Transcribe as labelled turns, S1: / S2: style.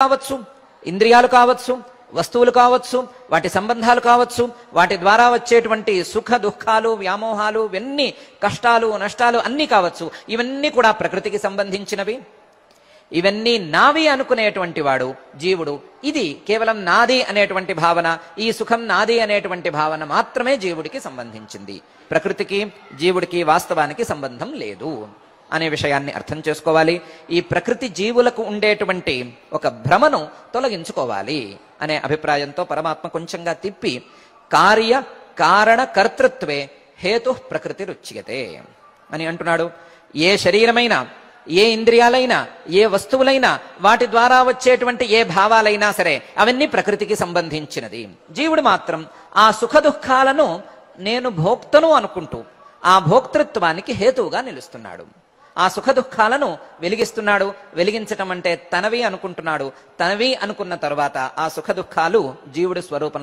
S1: కావచ్చు, ఇంద్రియాలు కావచ్చు, వస్తువులు కావచ్చు, వాటి సంబంధాలు కావచ్చు, వాటి ద్వారా వచ్చేటువంటి సుఖ దుఃఖాలు, వ్యామోహాలు, ఇవన్నీ కష్టాలు నష్టాలు అన్నీ కావచ్చు. ఇవన్నీ కూడా ప్రకృతికి సంబంధించినవి. ఇవన్నీ నావి అనుకునేటువంటి వాడు జీవుడు. ఇది కేవలం నాది అనేటువంటి భావన, ఈ సుఖం నాది అనేటువంటి భావన మాత్రమే జీవుడికి సంబంధించింది. ప్రకృతికి జీవుడికి వాస్తవానికి సంబంధం లేదు అనే విషయాన్ని అర్థం చేసుకోవాలి. ఈ ప్రకృతి జీవులకు ఉండేటువంటి ఒక భ్రమను తొలగించుకోవాలి అనే అభిప్రాయంతో పరమాత్మ కొంచెంగా తిప్పి కార్య కారణ కర్తృత్వే హేతు ప్రకృతి రుచ్యతే అని అంటున్నాడు. ఏ శరీరమైనా, ఏ ఇంద్రియాలైనా, ఏ వస్తువులైనా, వాటి ద్వారా వచ్చేటువంటి ఏ భావాలైనా సరే అవన్నీ ప్రకృతికి సంబంధించినది. జీవుడు మాత్రం ఆ సుఖ దుఃఖాలను నేను భోక్తను అనుకుంటూ ఆ భోక్తృత్వానికి హేతువుగా నిలుస్తున్నాడు. ఆ సుఖ దుఃఖాలను వెలిగిస్తున్నాడు. వెలిగించటం అంటే తనవి అనుకుంటున్నాడు. తనవి అనుకున్న తరువాత ఆ సుఖ దుఃఖాలు జీవుడి స్వరూపం